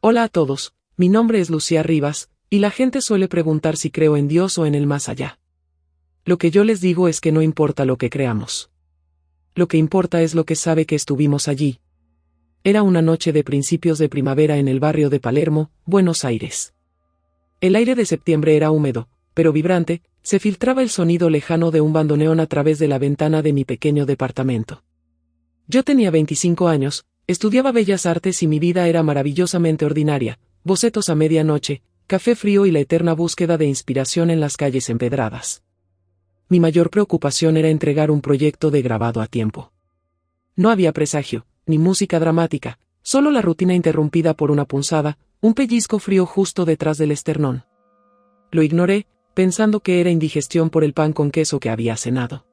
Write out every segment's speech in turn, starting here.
Hola a todos, mi nombre es Lucía Rivas, y la gente suele preguntar si creo en Dios o en el más allá. Lo que yo les digo es que no importa lo que creamos. Lo que importa es lo que sabe que estuvimos allí. Era una noche de principios de primavera en el barrio de Palermo, Buenos Aires. El aire de septiembre era húmedo, pero vibrante, se filtraba el sonido lejano de un bandoneón a través de la ventana de mi pequeño departamento. Yo tenía 25 años, estudiaba Bellas Artes y mi vida era maravillosamente ordinaria, bocetos a medianoche, café frío y la eterna búsqueda de inspiración en las calles empedradas. Mi mayor preocupación era entregar un proyecto de grabado a tiempo. No había presagio, ni música dramática, solo la rutina interrumpida por una punzada, un pellizco frío justo detrás del esternón. Lo ignoré, pensando que era indigestión por el pan con queso que había cenado.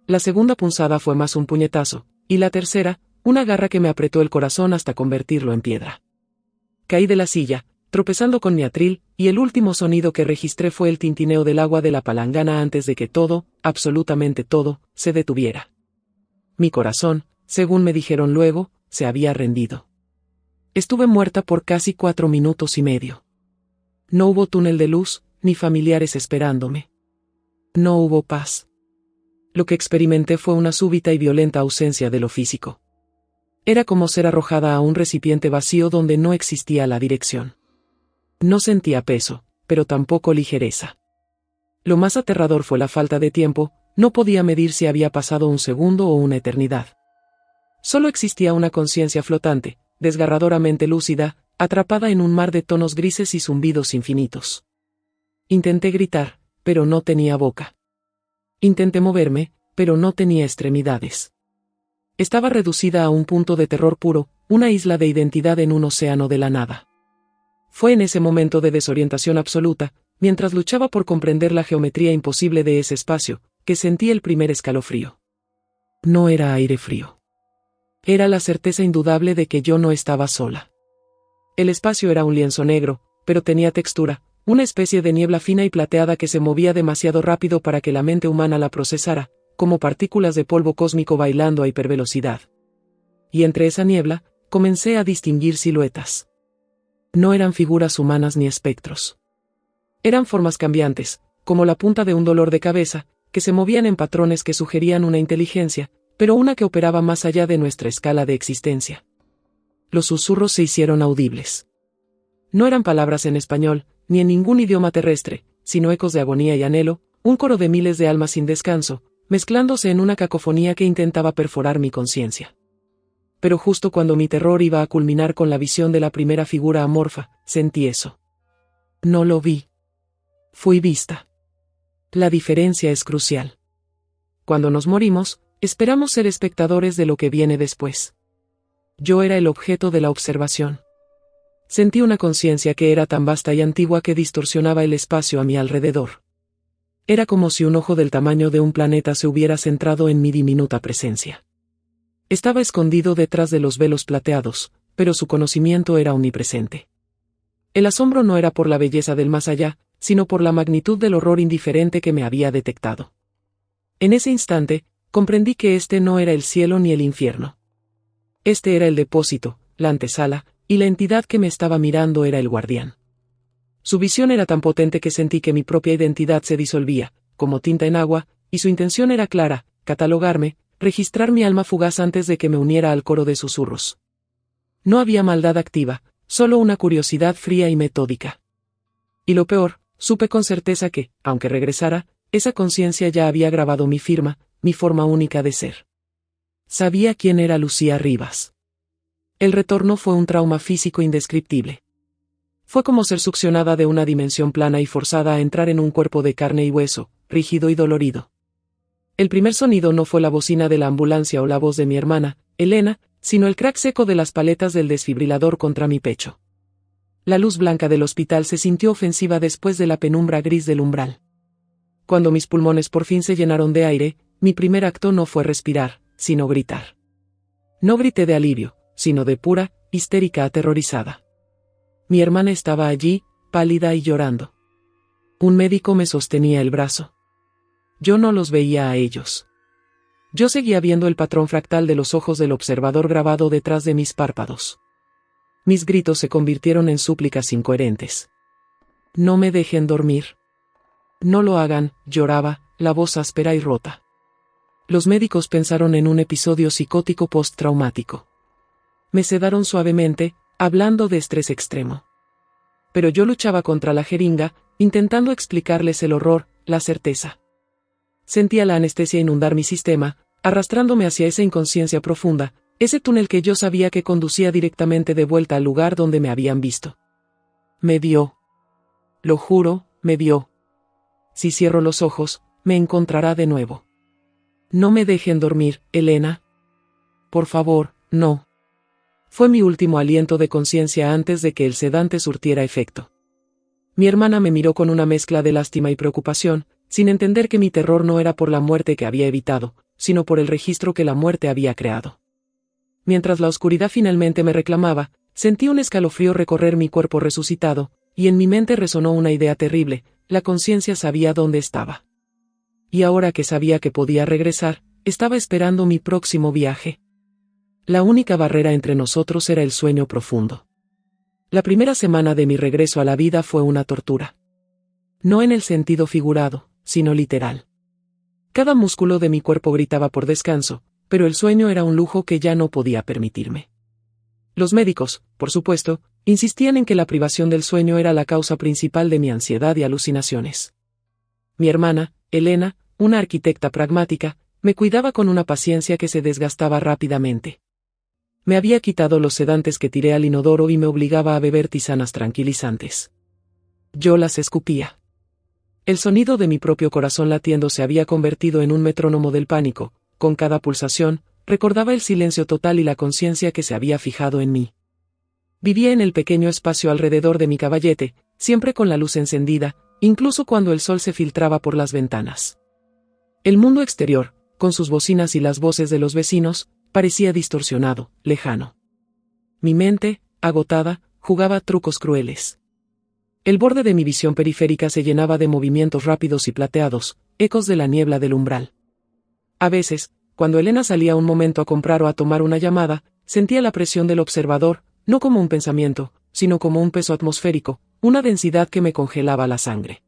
La segunda punzada fue más un puñetazo, y la tercera, una garra que me apretó el corazón hasta convertirlo en piedra. Caí de la silla, tropezando con mi atril, y el último sonido que registré fue el tintineo del agua de la palangana antes de que todo, absolutamente todo, se detuviera. Mi corazón, según me dijeron luego, se había rendido. Estuve muerta por casi 4 minutos y medio. No hubo túnel de luz, ni familiares esperándome. No hubo paz. Lo que experimenté fue una súbita y violenta ausencia de lo físico. Era como ser arrojada a un recipiente vacío donde no existía la dirección. No sentía peso, pero tampoco ligereza. Lo más aterrador fue la falta de tiempo, no podía medir si había pasado un segundo o una eternidad. Solo existía una conciencia flotante, desgarradoramente lúcida, atrapada en un mar de tonos grises y zumbidos infinitos. Intenté gritar, pero no tenía boca. Intenté moverme, pero no tenía extremidades. Estaba reducida a un punto de terror puro, una isla de identidad en un océano de la nada. Fue en ese momento de desorientación absoluta, mientras luchaba por comprender la geometría imposible de ese espacio, que sentí el primer escalofrío. No era aire frío. Era la certeza indudable de que yo no estaba sola. El espacio era un lienzo negro, pero tenía textura, una especie de niebla fina y plateada que se movía demasiado rápido para que la mente humana la procesara, como partículas de polvo cósmico bailando a hipervelocidad. Y entre esa niebla, comencé a distinguir siluetas. No eran figuras humanas ni espectros. Eran formas cambiantes, como la punta de un dolor de cabeza, que se movían en patrones que sugerían una inteligencia, pero una que operaba más allá de nuestra escala de existencia. Los susurros se hicieron audibles. No eran palabras en español, ni en ningún idioma terrestre, sino ecos de agonía y anhelo, un coro de miles de almas sin descanso, mezclándose en una cacofonía que intentaba perforar mi conciencia. Pero justo cuando mi terror iba a culminar con la visión de la primera figura amorfa, sentí eso. No lo vi. Fui vista. La diferencia es crucial. Cuando nos morimos, esperamos ser espectadores de lo que viene después. Yo era el objeto de la observación. Sentí una conciencia que era tan vasta y antigua que distorsionaba el espacio a mi alrededor. Era como si un ojo del tamaño de un planeta se hubiera centrado en mi diminuta presencia. Estaba escondido detrás de los velos plateados, pero su conocimiento era omnipresente. El asombro no era por la belleza del más allá, sino por la magnitud del horror indiferente que me había detectado. En ese instante, comprendí que este no era el cielo ni el infierno. Este era el depósito, la antesala, y la entidad que me estaba mirando era el guardián. Su visión era tan potente que sentí que mi propia identidad se disolvía, como tinta en agua, y su intención era clara, catalogarme, registrar mi alma fugaz antes de que me uniera al coro de susurros. No había maldad activa, solo una curiosidad fría y metódica. Y lo peor, supe con certeza que, aunque regresara, esa conciencia ya había grabado mi firma, mi forma única de ser. Sabía quién era Lucía Rivas. El retorno fue un trauma físico indescriptible. Fue como ser succionada de una dimensión plana y forzada a entrar en un cuerpo de carne y hueso, rígido y dolorido. El primer sonido no fue la bocina de la ambulancia o la voz de mi hermana, Elena, sino el crack seco de las paletas del desfibrilador contra mi pecho. La luz blanca del hospital se sintió ofensiva después de la penumbra gris del umbral. Cuando mis pulmones por fin se llenaron de aire, mi primer acto no fue respirar, sino gritar. No grité de alivio, sino de pura, histérica aterrorizada. Mi hermana estaba allí, pálida y llorando. Un médico me sostenía el brazo. Yo no los veía a ellos. Yo seguía viendo el patrón fractal de los ojos del observador grabado detrás de mis párpados. Mis gritos se convirtieron en súplicas incoherentes. No me dejen dormir. No lo hagan, lloraba, la voz áspera y rota. Los médicos pensaron en un episodio psicótico postraumático. Me sedaron suavemente, hablando de estrés extremo. Pero yo luchaba contra la jeringa, intentando explicarles el horror, la certeza. Sentía la anestesia inundar mi sistema, arrastrándome hacia esa inconsciencia profunda, ese túnel que yo sabía que conducía directamente de vuelta al lugar donde me habían visto. Me vio. Lo juro, me vio. Si cierro los ojos, me encontrará de nuevo. No me dejen dormir, Elena. Por favor, no. Fue mi último aliento de conciencia antes de que el sedante surtiera efecto. Mi hermana me miró con una mezcla de lástima y preocupación, sin entender que mi terror no era por la muerte que había evitado, sino por el registro que la muerte había creado. Mientras la oscuridad finalmente me reclamaba, sentí un escalofrío recorrer mi cuerpo resucitado, y en mi mente resonó una idea terrible: la conciencia sabía dónde estaba. Y ahora que sabía que podía regresar, estaba esperando mi próximo viaje. La única barrera entre nosotros era el sueño profundo. La primera semana de mi regreso a la vida fue una tortura. No en el sentido figurado, sino literal. Cada músculo de mi cuerpo gritaba por descanso, pero el sueño era un lujo que ya no podía permitirme. Los médicos, por supuesto, insistían en que la privación del sueño era la causa principal de mi ansiedad y alucinaciones. Mi hermana, Elena, una arquitecta pragmática, me cuidaba con una paciencia que se desgastaba rápidamente. Me había quitado los sedantes que tiré al inodoro y me obligaba a beber tisanas tranquilizantes. Yo las escupía. El sonido de mi propio corazón latiendo se había convertido en un metrónomo del pánico. Con cada pulsación, recordaba el silencio total y la conciencia que se había fijado en mí. Vivía en el pequeño espacio alrededor de mi caballete, siempre con la luz encendida, incluso cuando el sol se filtraba por las ventanas. El mundo exterior, con sus bocinas y las voces de los vecinos, parecía distorsionado, lejano. Mi mente, agotada, jugaba trucos crueles. El borde de mi visión periférica se llenaba de movimientos rápidos y plateados, ecos de la niebla del umbral. A veces, cuando Elena salía un momento a comprar o a tomar una llamada, sentía la presión del observador, no como un pensamiento, sino como un peso atmosférico, una densidad que me congelaba la sangre.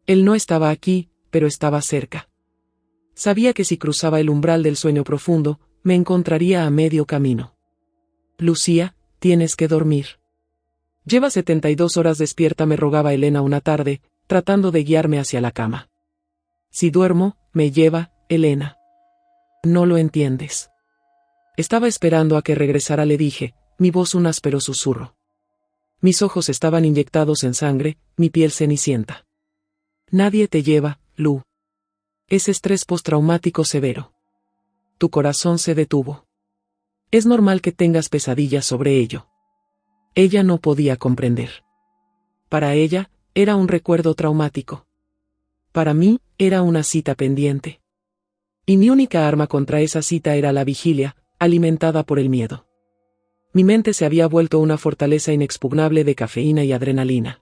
Él no estaba aquí, pero estaba cerca. Sabía que si cruzaba el umbral del sueño profundo, me encontraría a medio camino. Lucía, tienes que dormir. Lleva 72 horas despierta, me rogaba Elena una tarde, tratando de guiarme hacia la cama. Si duermo, me lleva, Elena. No lo entiendes. Estaba esperando a que regresara, le dije, mi voz un áspero susurro. Mis ojos estaban inyectados en sangre, mi piel cenicienta. Nadie te lleva, Lu. Es estrés postraumático severo. Tu corazón se detuvo. Es normal que tengas pesadillas sobre ello. Ella no podía comprender. Para ella, era un recuerdo traumático. Para mí, era una cita pendiente. Y mi única arma contra esa cita era la vigilia, alimentada por el miedo. Mi mente se había vuelto una fortaleza inexpugnable de cafeína y adrenalina.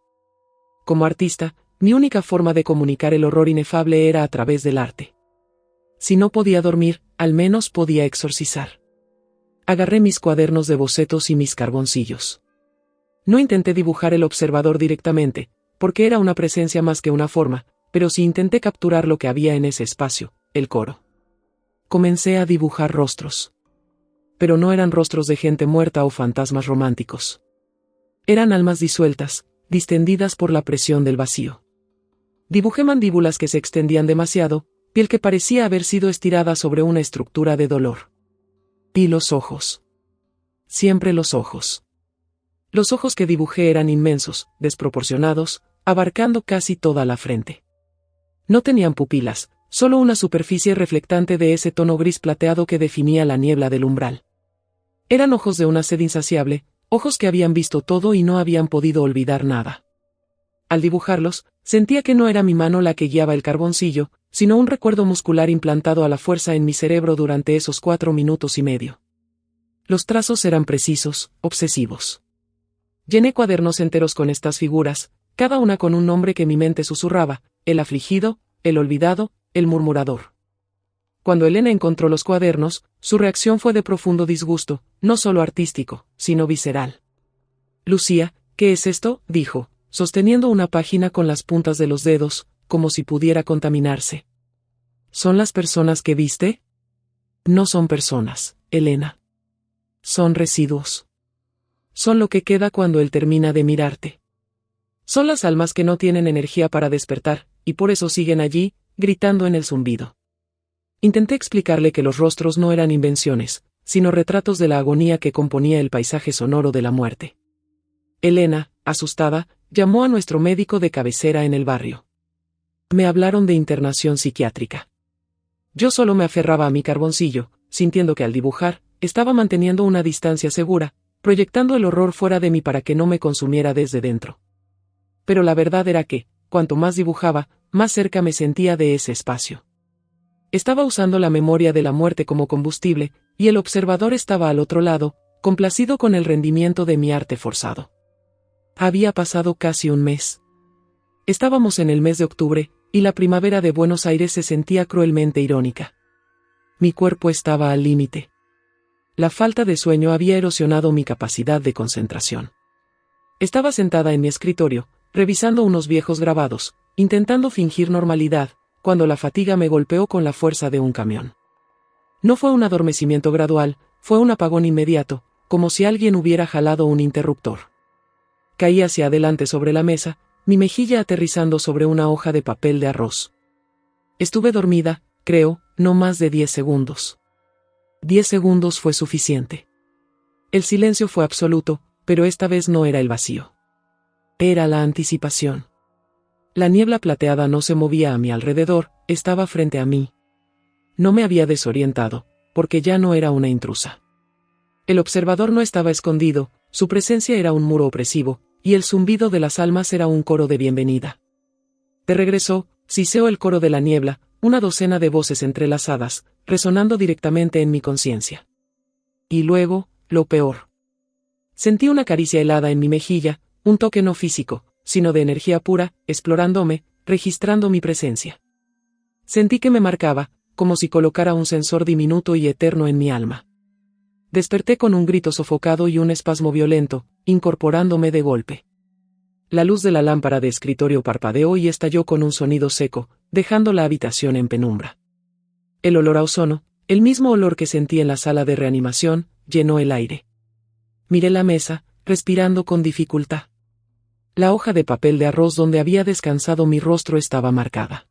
Como artista, mi única forma de comunicar el horror inefable era a través del arte. Si no podía dormir, al menos podía exorcizar. Agarré mis cuadernos de bocetos y mis carboncillos. No intenté dibujar el observador directamente, porque era una presencia más que una forma, pero sí intenté capturar lo que había en ese espacio, el coro. Comencé a dibujar rostros. Pero no eran rostros de gente muerta o fantasmas románticos. Eran almas disueltas, distendidas por la presión del vacío. Dibujé mandíbulas que se extendían demasiado, piel que parecía haber sido estirada sobre una estructura de dolor. Y los ojos. Siempre los ojos. Los ojos que dibujé eran inmensos, desproporcionados, abarcando casi toda la frente. No tenían pupilas, solo una superficie reflectante de ese tono gris plateado que definía la niebla del umbral. Eran ojos de una sed insaciable, ojos que habían visto todo y no habían podido olvidar nada. Al dibujarlos, sentía que no era mi mano la que guiaba el carboncillo, sino un recuerdo muscular implantado a la fuerza en mi cerebro durante esos 4 minutos y medio. Los trazos eran precisos, obsesivos. Llené cuadernos enteros con estas figuras, cada una con un nombre que mi mente susurraba: el afligido, el olvidado, el murmurador. Cuando Elena encontró los cuadernos, su reacción fue de profundo disgusto, no solo artístico, sino visceral. Lucía, ¿qué es esto?, dijo, sosteniendo una página con las puntas de los dedos, como si pudiera contaminarse. ¿Son las personas que viste? No son personas, Elena. Son residuos. Son lo que queda cuando él termina de mirarte. Son las almas que no tienen energía para despertar, y por eso siguen allí, gritando en el zumbido. Intenté explicarle que los rostros no eran invenciones, sino retratos de la agonía que componía el paisaje sonoro de la muerte. Elena, asustada, llamó a nuestro médico de cabecera en el barrio. Me hablaron de internación psiquiátrica. Yo solo me aferraba a mi carboncillo, sintiendo que al dibujar, estaba manteniendo una distancia segura, proyectando el horror fuera de mí para que no me consumiera desde dentro. Pero la verdad era que, cuanto más dibujaba, más cerca me sentía de ese espacio. Estaba usando la memoria de la muerte como combustible, y el observador estaba al otro lado, complacido con el rendimiento de mi arte forzado. Había pasado casi un mes. Estábamos en el mes de octubre, y la primavera de Buenos Aires se sentía cruelmente irónica. Mi cuerpo estaba al límite. La falta de sueño había erosionado mi capacidad de concentración. Estaba sentada en mi escritorio, revisando unos viejos grabados, intentando fingir normalidad, cuando la fatiga me golpeó con la fuerza de un camión. No fue un adormecimiento gradual, fue un apagón inmediato, como si alguien hubiera jalado un interruptor. Caí hacia adelante sobre la mesa, mi mejilla aterrizando sobre una hoja de papel de arroz. Estuve dormida, creo, no más de 10 segundos. 10 segundos fue suficiente. El silencio fue absoluto, pero esta vez no era el vacío. Era la anticipación. La niebla plateada no se movía a mi alrededor, estaba frente a mí. No me había desorientado, porque ya no era una intrusa. El observador no estaba escondido, su presencia era un muro opresivo, y el zumbido de las almas era un coro de bienvenida. De regreso, siseó el coro de la niebla, una docena de voces entrelazadas, resonando directamente en mi conciencia. Y luego, lo peor. Sentí una caricia helada en mi mejilla, un toque no físico, sino de energía pura, explorándome, registrando mi presencia. Sentí que me marcaba, como si colocara un sensor diminuto y eterno en mi alma. Desperté con un grito sofocado y un espasmo violento, incorporándome de golpe. La luz de la lámpara de escritorio parpadeó y estalló con un sonido seco, dejando la habitación en penumbra. El olor a ozono, el mismo olor que sentí en la sala de reanimación, llenó el aire. Miré la mesa, respirando con dificultad. La hoja de papel de arroz donde había descansado mi rostro estaba marcada.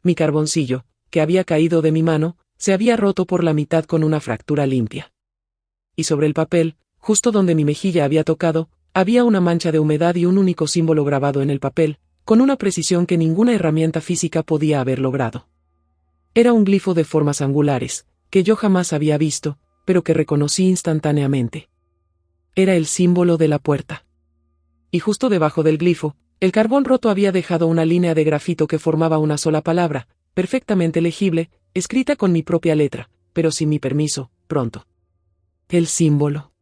Mi carboncillo, que había caído de mi mano, se había roto por la mitad con una fractura limpia. Y sobre el papel, justo donde mi mejilla había tocado, había una mancha de humedad y un único símbolo grabado en el papel, con una precisión que ninguna herramienta física podía haber logrado. Era un glifo de formas angulares, que yo jamás había visto, pero que reconocí instantáneamente. Era el símbolo de la puerta. Y justo debajo del glifo, el carbón roto había dejado una línea de grafito que formaba una sola palabra, perfectamente legible, escrita con mi propia letra, pero sin mi permiso, pronto. El símbolo.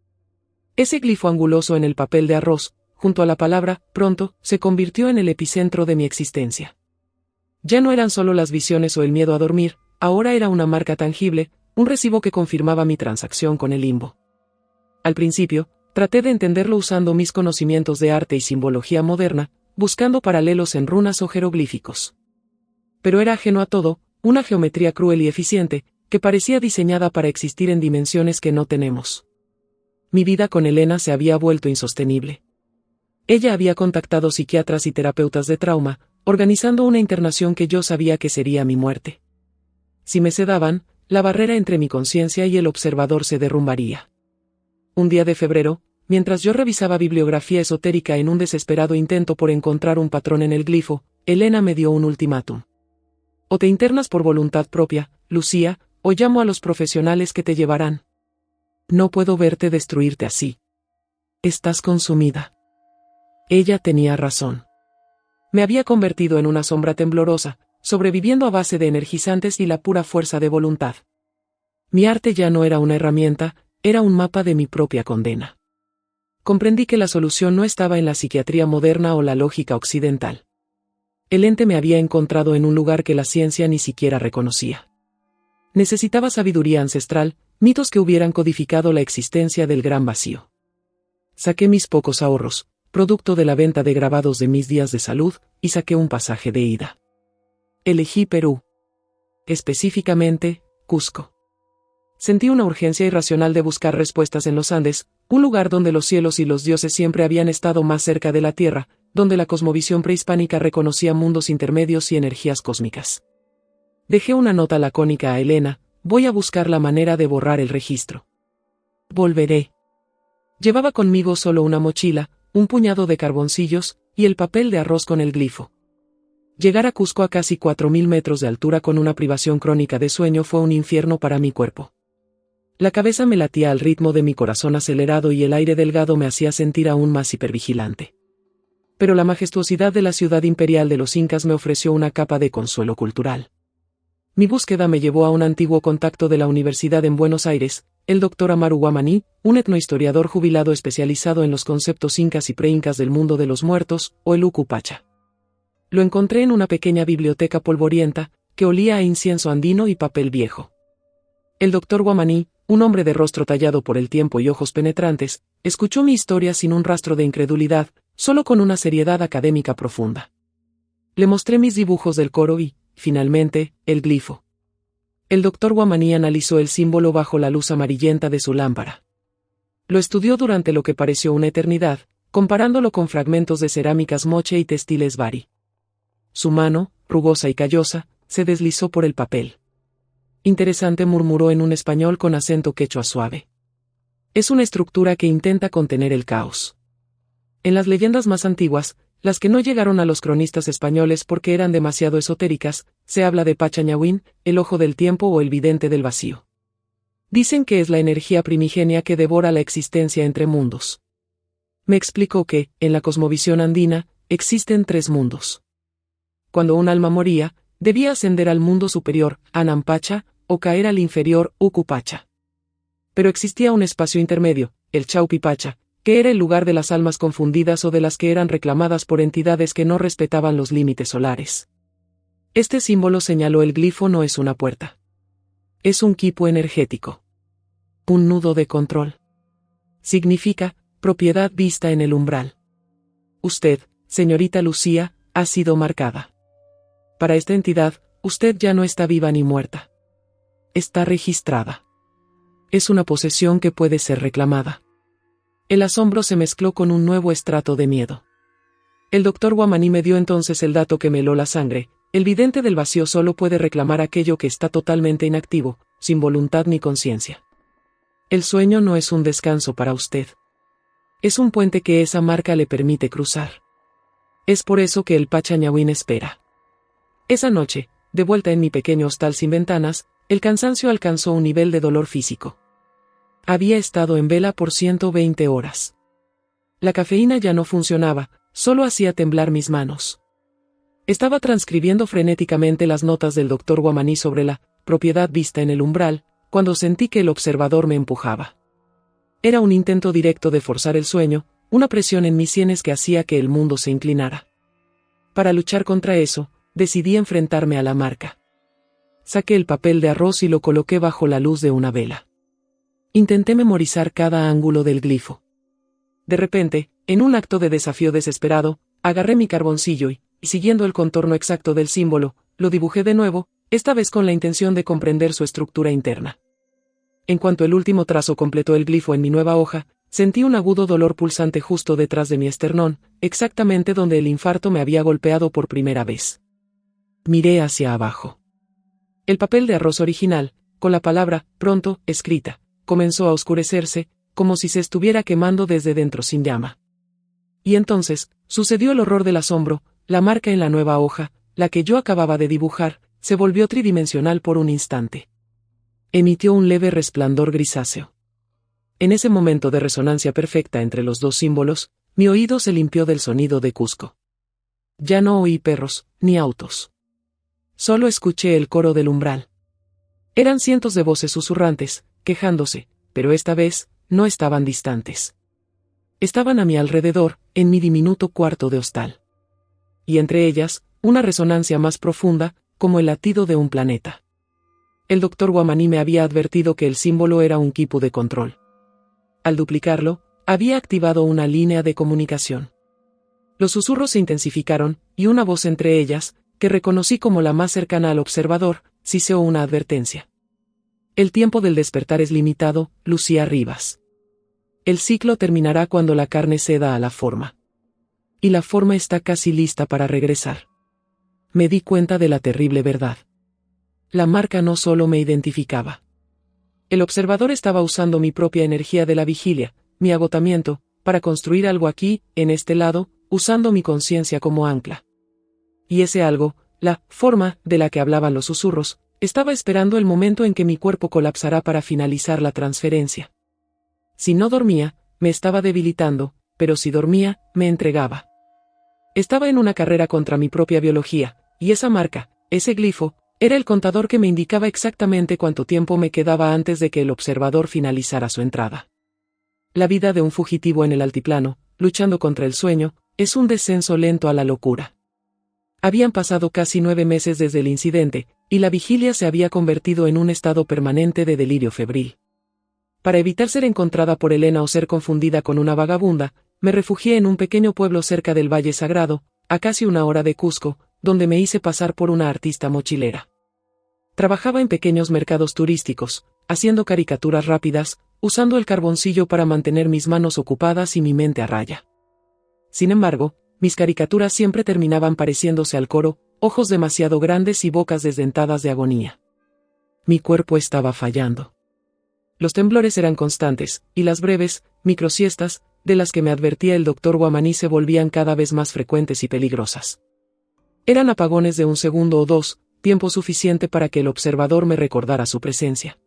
Ese glifo anguloso en el papel de arroz, junto a la palabra, pronto, se convirtió en el epicentro de mi existencia. Ya no eran solo las visiones o el miedo a dormir, ahora era una marca tangible, un recibo que confirmaba mi transacción con el limbo. Al principio, traté de entenderlo usando mis conocimientos de arte y simbología moderna, buscando paralelos en runas o jeroglíficos. Pero era ajeno a todo, una geometría cruel y eficiente, que parecía diseñada para existir en dimensiones que no tenemos. Mi vida con Elena se había vuelto insostenible. Ella había contactado psiquiatras y terapeutas de trauma, organizando una internación que yo sabía que sería mi muerte. Si me sedaban, la barrera entre mi conciencia y el observador se derrumbaría. Un día de febrero, mientras yo revisaba bibliografía esotérica en un desesperado intento por encontrar un patrón en el glifo, Elena me dio un ultimátum. O te internas por voluntad propia, Lucía, o llamo a los profesionales que te llevarán. No puedo verte destruirte así. Estás consumida. Ella tenía razón. Me había convertido en una sombra temblorosa, sobreviviendo a base de energizantes y la pura fuerza de voluntad. Mi arte ya no era una herramienta, era un mapa de mi propia condena. Comprendí que la solución no estaba en la psiquiatría moderna o la lógica occidental. El ente me había encontrado en un lugar que la ciencia ni siquiera reconocía. Necesitaba sabiduría ancestral, mitos que hubieran codificado la existencia del gran vacío. Saqué mis pocos ahorros, producto de la venta de grabados de mis días de salud, y saqué un pasaje de ida. Elegí Perú. Específicamente, Cusco. Sentí una urgencia irracional de buscar respuestas en los Andes, un lugar donde los cielos y los dioses siempre habían estado más cerca de la tierra, donde la cosmovisión prehispánica reconocía mundos intermedios y energías cósmicas. Dejé una nota lacónica a Elena: voy a buscar la manera de borrar el registro. Volveré. Llevaba conmigo solo una mochila, un puñado de carboncillos, y el papel de arroz con el glifo. Llegar a Cusco a casi 4.000 metros de altura con una privación crónica de sueño fue un infierno para mi cuerpo. La cabeza me latía al ritmo de mi corazón acelerado y el aire delgado me hacía sentir aún más hipervigilante. Pero la majestuosidad de la ciudad imperial de los incas me ofreció una capa de consuelo cultural. Mi búsqueda me llevó a un antiguo contacto de la Universidad en Buenos Aires, el Dr. Amaru Guamaní, un etnohistoriador jubilado especializado en los conceptos incas y preincas del mundo de los muertos, o el Ucupacha. Lo encontré en una pequeña biblioteca polvorienta, que olía a incienso andino y papel viejo. El Dr. Guamaní, un hombre de rostro tallado por el tiempo y ojos penetrantes, escuchó mi historia sin un rastro de incredulidad, solo con una seriedad académica profunda. Le mostré mis dibujos del coro y, finalmente, el glifo. El Dr. Guamaní analizó el símbolo bajo la luz amarillenta de su lámpara. Lo estudió durante lo que pareció una eternidad, comparándolo con fragmentos de cerámicas moche y textiles bari. Su mano, rugosa y callosa, se deslizó por el papel. Interesante, murmuró en un español con acento quechua suave. Es una estructura que intenta contener el caos. En las leyendas más antiguas, las que no llegaron a los cronistas españoles porque eran demasiado esotéricas, se habla de Pachañahuín, el ojo del tiempo o el vidente del vacío. Dicen que es la energía primigenia que devora la existencia entre mundos. Me explicó que, en la cosmovisión andina, existen 3 mundos. Cuando un alma moría, debía ascender al mundo superior, Anampacha, o caer al inferior, Ucupacha. Pero existía un espacio intermedio, el Chaupipacha, que era el lugar de las almas confundidas o de las que eran reclamadas por entidades que no respetaban los límites solares. Este símbolo, señaló el glifo, no es una puerta. Es un quipu energético. Un nudo de control. Significa, propiedad vista en el umbral. Usted, señorita Lucía, ha sido marcada. Para esta entidad, usted ya no está viva ni muerta. Está registrada. Es una posesión que puede ser reclamada. El asombro se mezcló con un nuevo estrato de miedo. El Dr. Guamaní me dio entonces el dato que me heló la sangre: el vidente del vacío solo puede reclamar aquello que está totalmente inactivo, sin voluntad ni conciencia. El sueño no es un descanso para usted. Es un puente que esa marca le permite cruzar. Es por eso que el Pachañahuín espera. Esa noche, de vuelta en mi pequeño hostal sin ventanas, el cansancio alcanzó un nivel de dolor físico. Había estado en vela por 120 horas. La cafeína ya no funcionaba, solo hacía temblar mis manos. Estaba transcribiendo frenéticamente las notas del Dr. Guamaní sobre la propiedad vista en el umbral, cuando sentí que el observador me empujaba. Era un intento directo de forzar el sueño, una presión en mis sienes que hacía que el mundo se inclinara. Para luchar contra eso, decidí enfrentarme a la marca. Saqué el papel de arroz y lo coloqué bajo la luz de una vela. Intenté memorizar cada ángulo del glifo. De repente, en un acto de desafío desesperado, agarré mi carboncillo y, siguiendo el contorno exacto del símbolo, lo dibujé de nuevo, esta vez con la intención de comprender su estructura interna. En cuanto el último trazo completó el glifo en mi nueva hoja, sentí un agudo dolor pulsante justo detrás de mi esternón, exactamente donde el infarto me había golpeado por primera vez. Miré hacia abajo. El papel de arroz original, con la palabra «pronto» escrita, comenzó a oscurecerse, como si se estuviera quemando desde dentro sin llama. Y entonces, sucedió el horror del asombro: la marca en la nueva hoja, la que yo acababa de dibujar, se volvió tridimensional por un instante. Emitió un leve resplandor grisáceo. En ese momento de resonancia perfecta entre los dos símbolos, mi oído se limpió del sonido de Cusco. Ya no oí perros, ni autos. Solo escuché el coro del umbral. Eran cientos de voces susurrantes, quejándose, pero esta vez, no estaban distantes. Estaban a mi alrededor, en mi diminuto cuarto de hostal. Y entre ellas, una resonancia más profunda, como el latido de un planeta. El Dr. Guamaní me había advertido que el símbolo era un quipu de control. Al duplicarlo, Había activado una línea de comunicación. Los susurros se intensificaron, y una voz entre ellas, que reconocí como la más cercana al observador, siseó una advertencia. El tiempo del despertar es limitado, Lucía Rivas. El ciclo terminará cuando la carne ceda a la forma. Y la forma está casi lista para regresar. Me di cuenta de la terrible verdad. La marca no solo me identificaba. El observador estaba usando mi propia energía de la vigilia, mi agotamiento, para construir algo aquí, en este lado, usando mi conciencia como ancla. Y ese algo, la forma de la que hablaban los susurros, estaba esperando el momento en que mi cuerpo colapsará para finalizar la transferencia. Si no dormía, me estaba debilitando, pero si dormía, me entregaba. Estaba en una carrera contra mi propia biología, y esa marca, ese glifo, era el contador que me indicaba exactamente cuánto tiempo me quedaba antes de que el observador finalizara su entrada. La vida de un fugitivo en el altiplano, luchando contra el sueño, es un descenso lento a la locura. Habían pasado casi 9 meses desde el incidente, y la vigilia se había convertido en un estado permanente de delirio febril. Para evitar ser encontrada por Elena o ser confundida con una vagabunda, me refugié en un pequeño pueblo cerca del Valle Sagrado, a casi 1 hora de Cusco, donde me hice pasar por una artista mochilera. Trabajaba en pequeños mercados turísticos, haciendo caricaturas rápidas, usando el carboncillo para mantener mis manos ocupadas y mi mente a raya. Sin embargo, mis caricaturas siempre terminaban pareciéndose al coro, ojos demasiado grandes y bocas desdentadas de agonía. Mi cuerpo estaba fallando. Los temblores eran constantes, y las breves, microsiestas, de las que me advertía el doctor Guamaní se volvían cada vez más frecuentes y peligrosas. Eran apagones de 1 segundo o 2, tiempo suficiente para que el observador me recordara su presencia.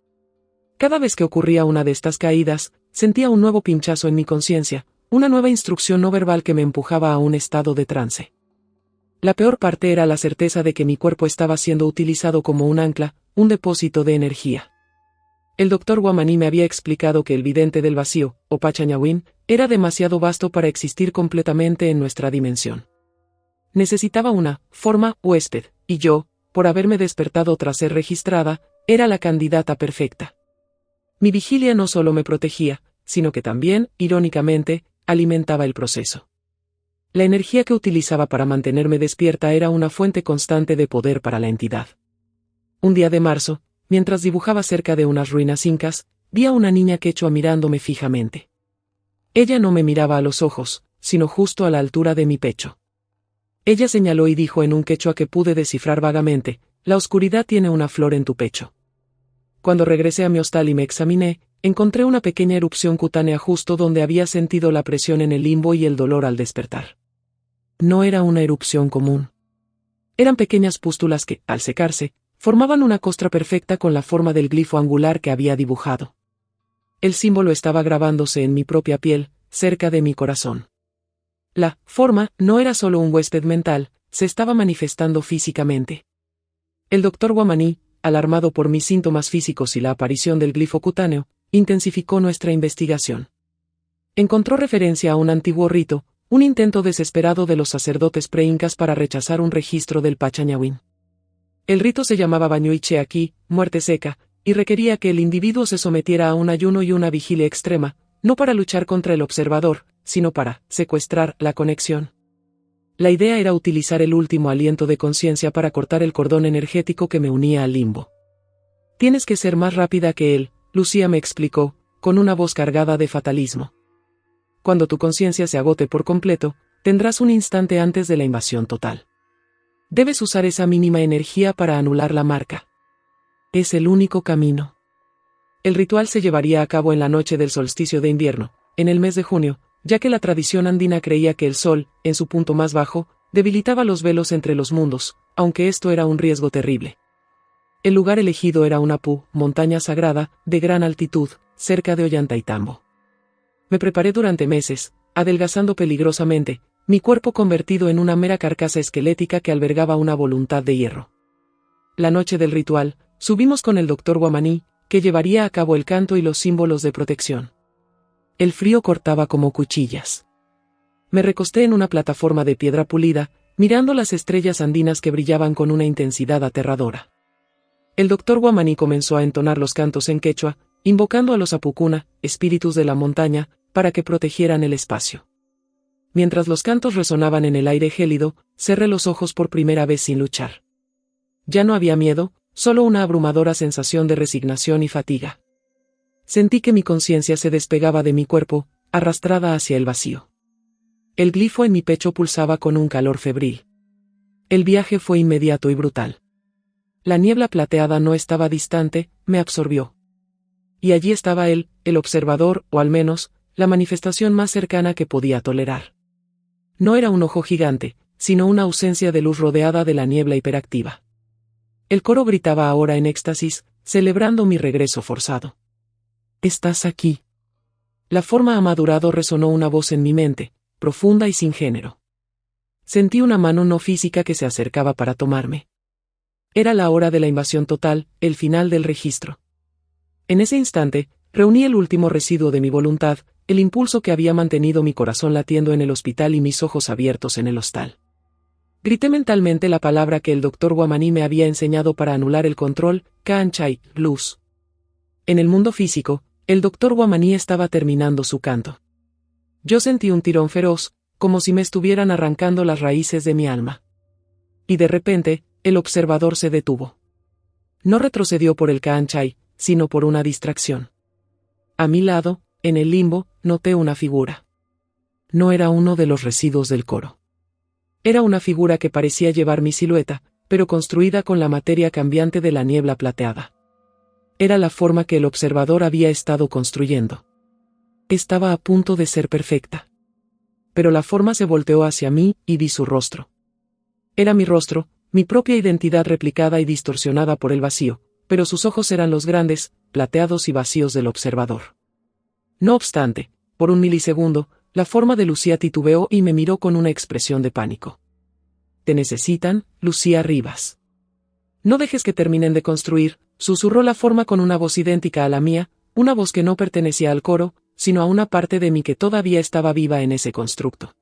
Cada vez que ocurría una de estas caídas, sentía un nuevo pinchazo en mi conciencia, una nueva instrucción no verbal que me empujaba a un estado de trance. La peor parte era la certeza de que mi cuerpo estaba siendo utilizado como un ancla, un depósito de energía. El doctor Guamaní me había explicado que el vidente del vacío, o Pachanyawin, era demasiado vasto para existir completamente en nuestra dimensión. Necesitaba una forma huésped, y yo, por haberme despertado tras ser registrada, era la candidata perfecta. Mi vigilia no solo me protegía, sino que también, irónicamente, alimentaba el proceso. La energía que utilizaba para mantenerme despierta era una fuente constante de poder para la entidad. Un día de marzo, mientras dibujaba cerca de unas ruinas incas, vi a una niña quechua mirándome fijamente. Ella no me miraba a los ojos, sino justo a la altura de mi pecho. Ella señaló y dijo en un quechua que pude descifrar vagamente: la oscuridad tiene una flor en tu pecho. Cuando regresé a mi hostal y me examiné, encontré una pequeña erupción cutánea justo donde había sentido la presión en el limbo y el dolor al despertar. No era una erupción común. Eran pequeñas pústulas que, al secarse, formaban una costra perfecta con la forma del glifo angular que había dibujado. El símbolo estaba grabándose en mi propia piel, cerca de mi corazón. La forma no era solo un huésped mental, se estaba manifestando físicamente. El doctor Guamaní, alarmado por mis síntomas físicos y la aparición del glifo cutáneo, intensificó nuestra investigación. Encontró referencia a un antiguo rito, un intento desesperado de los sacerdotes pre-incas para rechazar un registro del Pachanyawin. El rito se llamaba Bañuy Cheaqui, muerte seca, y requería que el individuo se sometiera a un ayuno y una vigilia extrema, no para luchar contra el observador, sino para secuestrar la conexión. La idea era utilizar el último aliento de conciencia para cortar el cordón energético que me unía al limbo. Tienes que ser más rápida que él, Lucía me explicó, con una voz cargada de fatalismo. Cuando tu conciencia se agote por completo, tendrás un instante antes de la invasión total. Debes usar esa mínima energía para anular la marca. Es el único camino. El ritual se llevaría a cabo en la noche del solsticio de invierno, en el mes de junio, ya que la tradición andina creía que el sol, en su punto más bajo, debilitaba los velos entre los mundos, aunque esto era un riesgo terrible. El lugar elegido era una montaña sagrada, de gran altitud, cerca de Ollantaytambo. Me preparé durante meses, adelgazando peligrosamente, mi cuerpo convertido en una mera carcasa esquelética que albergaba una voluntad de hierro. La noche del ritual, subimos con el doctor Guamaní, que llevaría a cabo el canto y los símbolos de protección. El frío cortaba como cuchillas. Me recosté en una plataforma de piedra pulida, mirando las estrellas andinas que brillaban con una intensidad aterradora. El doctor Guamaní comenzó a entonar los cantos en quechua, invocando a los apucuna, espíritus de la montaña, para que protegieran el espacio. Mientras los cantos resonaban en el aire gélido, cerré los ojos por primera vez sin luchar. Ya no había miedo, solo una abrumadora sensación de resignación y fatiga. Sentí que mi conciencia se despegaba de mi cuerpo, arrastrada hacia el vacío. El glifo en mi pecho pulsaba con un calor febril. El viaje fue inmediato y brutal. La niebla plateada no estaba distante, me absorbió. Y allí estaba él, el observador, o al menos, la manifestación más cercana que podía tolerar. No era un ojo gigante, sino una ausencia de luz rodeada de la niebla hiperactiva. El coro gritaba ahora en éxtasis, celebrando mi regreso forzado. «Estás aquí». La forma ha madurado, resonó una voz en mi mente, profunda y sin género. Sentí una mano no física que se acercaba para tomarme. Era la hora de la invasión total, el final del registro. En ese instante, reuní el último residuo de mi voluntad, el impulso que había mantenido mi corazón latiendo en el hospital y mis ojos abiertos en el hostal. Grité mentalmente la palabra que el doctor Guamaní me había enseñado para anular el control, Ka'anchai, luz. En el mundo físico, el doctor Guamaní estaba terminando su canto. Yo sentí un tirón feroz, como si me estuvieran arrancando las raíces de mi alma. Y de repente, el observador se detuvo. No retrocedió por el Ka'anchai, sino por una distracción. A mi lado, en el limbo, noté una figura. No era uno de los residuos del coro. Era una figura que parecía llevar mi silueta, pero construida con la materia cambiante de la niebla plateada. Era la forma que el observador había estado construyendo. Estaba a punto de ser perfecta. Pero la forma se volteó hacia mí, y vi su rostro. Era mi rostro, mi propia identidad replicada y distorsionada por el vacío, pero sus ojos eran los grandes, plateados y vacíos del observador. No obstante, por un milisegundo, la forma de Lucía titubeó y me miró con una expresión de pánico. «Te necesitan, Lucía Rivas. No dejes que terminen de construir», susurró la forma con una voz idéntica a la mía, una voz que no pertenecía al coro, sino a una parte de mí que todavía estaba viva en ese constructo.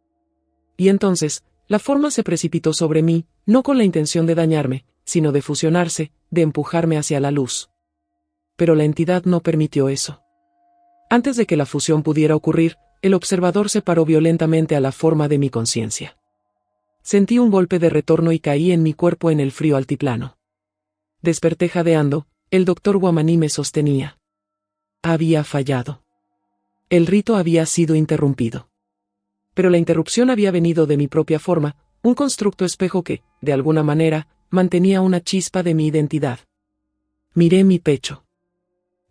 Y entonces, la forma se precipitó sobre mí, no con la intención de dañarme, sino de fusionarse, de empujarme hacia la luz. Pero la entidad no permitió eso. Antes de que la fusión pudiera ocurrir, el observador se paró violentamente a la forma de mi conciencia. Sentí un golpe de retorno y caí en mi cuerpo en el frío altiplano. Desperté jadeando, el doctor Guamaní me sostenía. Había fallado. El rito había sido interrumpido. Pero la interrupción había venido de mi propia forma, un constructo espejo que, de alguna manera, mantenía una chispa de mi identidad. Miré mi pecho.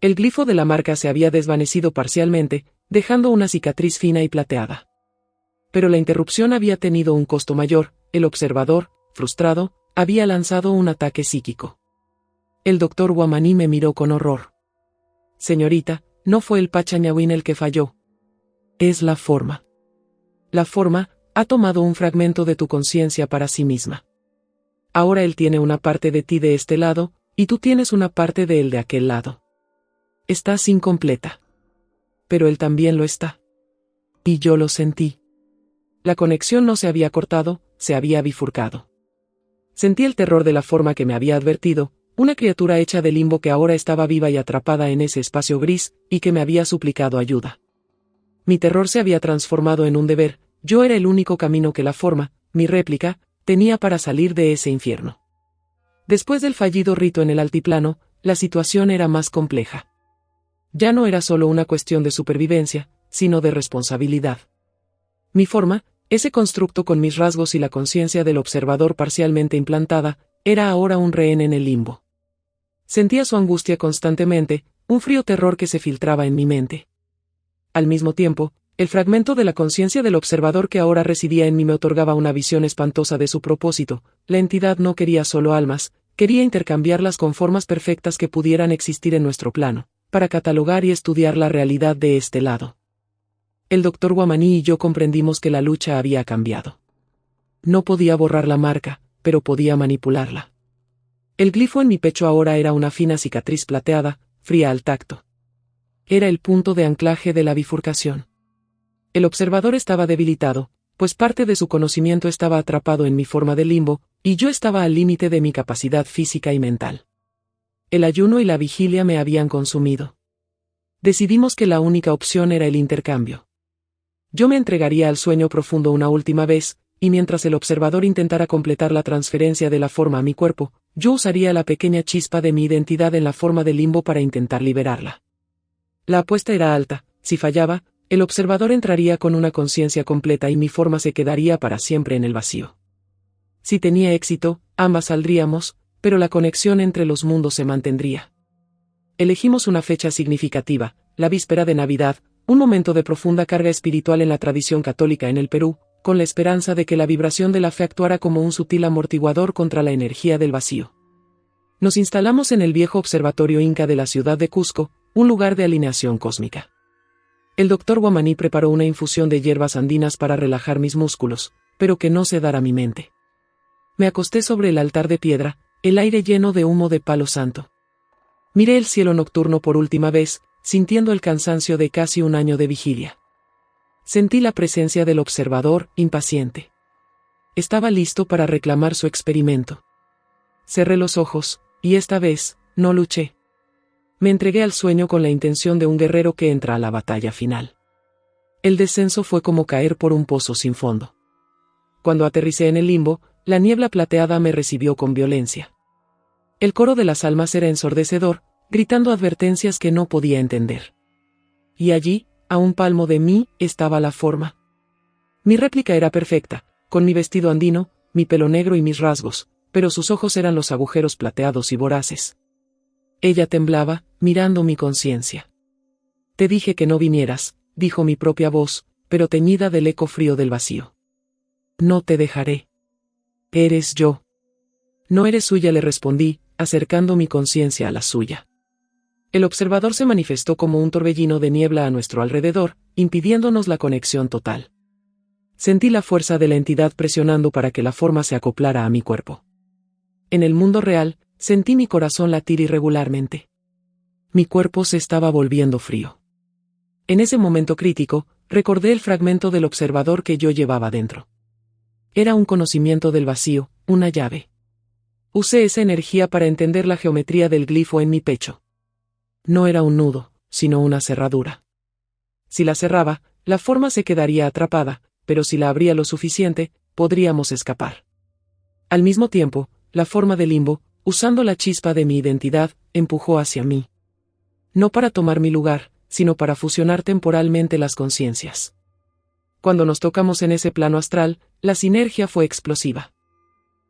El glifo de la marca se había desvanecido parcialmente, dejando una cicatriz fina y plateada. Pero la interrupción había tenido un costo mayor, el observador, frustrado, había lanzado un ataque psíquico. El doctor Guamaní me miró con horror. Señorita, no fue el Pachañawín el que falló. Es la forma. La forma ha tomado un fragmento de tu conciencia para sí misma. Ahora él tiene una parte de ti de este lado, y tú tienes una parte de él de aquel lado. Estás incompleta. Pero él también lo está. Y yo lo sentí. La conexión no se había cortado, se había bifurcado. Sentí el terror de la forma que me había advertido, una criatura hecha de limbo que ahora estaba viva y atrapada en ese espacio gris, y que me había suplicado ayuda. Mi terror se había transformado en un deber, yo era el único camino que la forma, mi réplica, tenía para salir de ese infierno. Después del fallido rito en el altiplano, la situación era más compleja. Ya no era solo una cuestión de supervivencia, sino de responsabilidad. Mi forma, ese constructo con mis rasgos y la conciencia del observador parcialmente implantada, era ahora un rehén en el limbo. Sentía su angustia constantemente, un frío terror que se filtraba en mi mente. Al mismo tiempo, el fragmento de la conciencia del observador que ahora residía en mí me otorgaba una visión espantosa de su propósito. La entidad no quería solo almas, quería intercambiarlas con formas perfectas que pudieran existir en nuestro plano, para catalogar y estudiar la realidad de este lado. El doctor Guamaní y yo comprendimos que la lucha había cambiado. No podía borrar la marca, pero podía manipularla. El glifo en mi pecho ahora era una fina cicatriz plateada, fría al tacto. Era el punto de anclaje de la bifurcación. El observador estaba debilitado, pues parte de su conocimiento estaba atrapado en mi forma de limbo, y yo estaba al límite de mi capacidad física y mental. El ayuno y la vigilia me habían consumido. Decidimos que la única opción era el intercambio. Yo me entregaría al sueño profundo una última vez, y mientras el observador intentara completar la transferencia de la forma a mi cuerpo, yo usaría la pequeña chispa de mi identidad en la forma del limbo para intentar liberarla. La apuesta era alta. Si fallaba, el observador entraría con una conciencia completa y mi forma se quedaría para siempre en el vacío. Si tenía éxito, ambas saldríamos, pero la conexión entre los mundos se mantendría. Elegimos una fecha significativa, la víspera de Navidad, un momento de profunda carga espiritual en la tradición católica en el Perú, con la esperanza de que la vibración de la fe actuara como un sutil amortiguador contra la energía del vacío. Nos instalamos en el viejo observatorio inca de la ciudad de Cusco, un lugar de alineación cósmica. El doctor Guamaní preparó una infusión de hierbas andinas para relajar mis músculos, pero que no sedara mi mente. Me acosté sobre el altar de piedra, el aire lleno de humo de palo santo. Miré el cielo nocturno por última vez, sintiendo el cansancio de casi un año de vigilia. Sentí la presencia del observador, impaciente. Estaba listo para reclamar su experimento. Cerré los ojos, y esta vez, no luché. Me entregué al sueño con la intención de un guerrero que entra a la batalla final. El descenso fue como caer por un pozo sin fondo. Cuando aterricé en el limbo, la niebla plateada me recibió con violencia. El coro de las almas era ensordecedor, gritando advertencias que no podía entender. Y allí, a un palmo de mí, estaba la forma. Mi réplica era perfecta, con mi vestido andino, mi pelo negro y mis rasgos, pero sus ojos eran los agujeros plateados y voraces. Ella temblaba, mirando mi conciencia. Te dije que no vinieras, dijo mi propia voz, pero teñida del eco frío del vacío. No te dejaré. Eres yo. No eres suya, le respondí, acercando mi conciencia a la suya. El observador se manifestó como un torbellino de niebla a nuestro alrededor, impidiéndonos la conexión total. Sentí la fuerza de la entidad presionando para que la forma se acoplara a mi cuerpo. En el mundo real, sentí mi corazón latir irregularmente. Mi cuerpo se estaba volviendo frío. En ese momento crítico, recordé el fragmento del observador que yo llevaba dentro. Era un conocimiento del vacío, una llave. Usé esa energía para entender la geometría del glifo en mi pecho. No era un nudo, sino una cerradura. Si la cerraba, la forma se quedaría atrapada, pero si la abría lo suficiente, podríamos escapar. Al mismo tiempo, la forma del limbo, usando la chispa de mi identidad, empujó hacia mí. No para tomar mi lugar, sino para fusionar temporalmente las conciencias. Cuando nos tocamos en ese plano astral, la sinergia fue explosiva.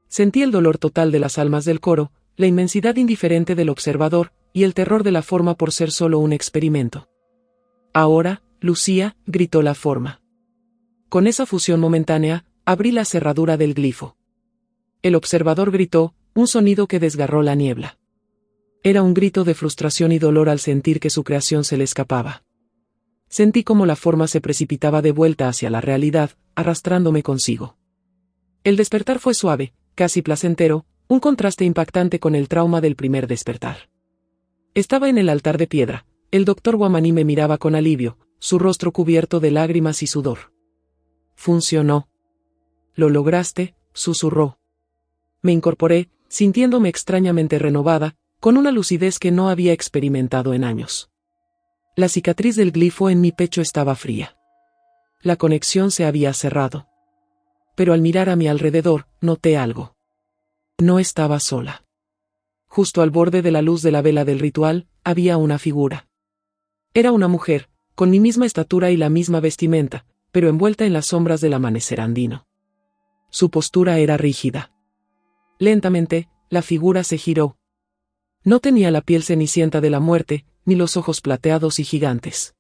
Sentí el dolor total de las almas del coro, la inmensidad indiferente del observador, y el terror de la forma por ser solo un experimento. Ahora, Lucía, gritó la forma. Con esa fusión momentánea, abrí la cerradura del glifo. El observador gritó, un sonido que desgarró la niebla. Era un grito de frustración y dolor al sentir que su creación se le escapaba. Sentí como la forma se precipitaba de vuelta hacia la realidad, arrastrándome consigo. El despertar fue suave, casi placentero, un contraste impactante con el trauma del primer despertar. Estaba en el altar de piedra, el doctor Guamaní me miraba con alivio, su rostro cubierto de lágrimas y sudor. Funcionó. Lo lograste, susurró. Me incorporé, sintiéndome extrañamente renovada, con una lucidez que no había experimentado en años. La cicatriz del glifo en mi pecho estaba fría. La conexión se había cerrado. Pero al mirar a mi alrededor, noté algo. No estaba sola. Justo al borde de la luz de la vela del ritual, había una figura. Era una mujer, con mi misma estatura y la misma vestimenta, pero envuelta en las sombras del amanecer andino. Su postura era rígida. Lentamente, la figura se giró. No tenía la piel cenicienta de la muerte, ni los ojos plateados y gigantes.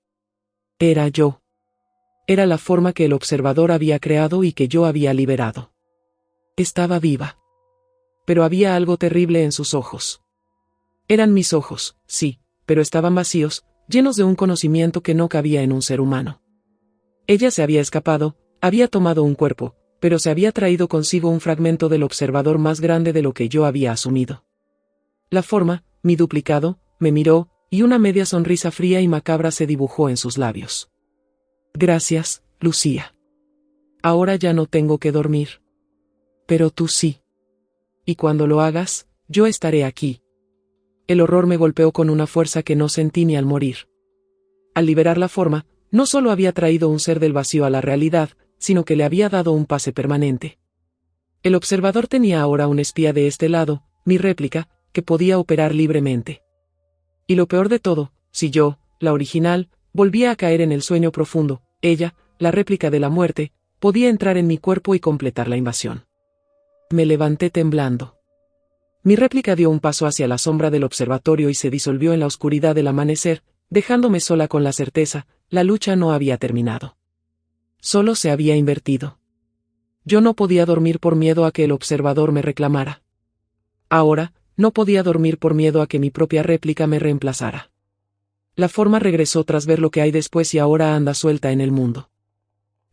Era yo. Era la forma que el observador había creado y que yo había liberado. Estaba viva. Pero había algo terrible en sus ojos. Eran mis ojos, sí, pero estaban vacíos, llenos de un conocimiento que no cabía en un ser humano. Ella se había escapado, había tomado un cuerpo, pero se había traído consigo un fragmento del observador más grande de lo que yo había asumido. La forma, mi duplicado, me miró, y una media sonrisa fría y macabra se dibujó en sus labios. Gracias, Lucía. Ahora ya no tengo que dormir. Pero tú sí. Y cuando lo hagas, yo estaré aquí. El horror me golpeó con una fuerza que no sentí ni al morir. Al liberar la forma, No solo había traído un ser del vacío a la realidad, sino que le había dado un pase permanente. El observador tenía ahora un espía de este lado, mi réplica, que podía operar libremente. Y lo peor de todo, si yo, la original, volvía a caer en el sueño profundo, ella, la réplica de la muerte, podía entrar en mi cuerpo y completar la invasión. Me levanté temblando. Mi réplica dio un paso hacia la sombra del observatorio y se disolvió en la oscuridad del amanecer, dejándome sola con la certeza, la lucha no había terminado. Solo se había invertido. Yo no podía dormir por miedo a que el observador me reclamara. Ahora, no podía dormir por miedo a que mi propia réplica me reemplazara. La forma regresó tras ver lo que hay después y ahora anda suelta en el mundo.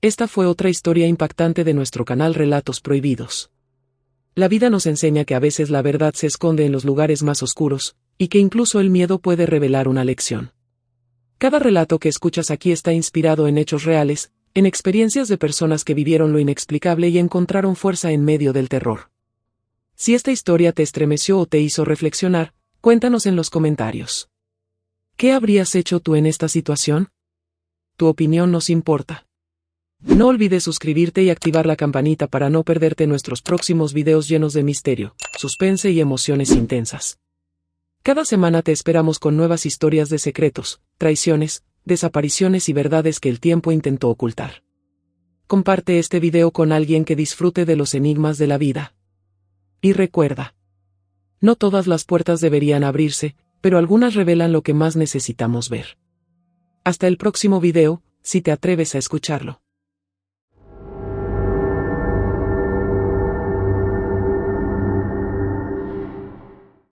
Esta fue otra historia impactante de nuestro canal Relatos Prohibidos. La vida nos enseña que a veces la verdad se esconde en los lugares más oscuros, y que incluso el miedo puede revelar una lección. Cada relato que escuchas aquí está inspirado en hechos reales, en experiencias de personas que vivieron lo inexplicable y encontraron fuerza en medio del terror. Si esta historia te estremeció o te hizo reflexionar, cuéntanos en los comentarios. ¿Qué habrías hecho tú en esta situación? Tu opinión nos importa. No olvides suscribirte y activar la campanita para no perderte nuestros próximos videos llenos de misterio, suspense y emociones intensas. Cada semana te esperamos con nuevas historias de secretos, traiciones, desapariciones y verdades que el tiempo intentó ocultar. Comparte este video con alguien que disfrute de los enigmas de la vida. Y recuerda, no todas las puertas deberían abrirse, pero algunas revelan lo que más necesitamos ver. Hasta el próximo video, si te atreves a escucharlo.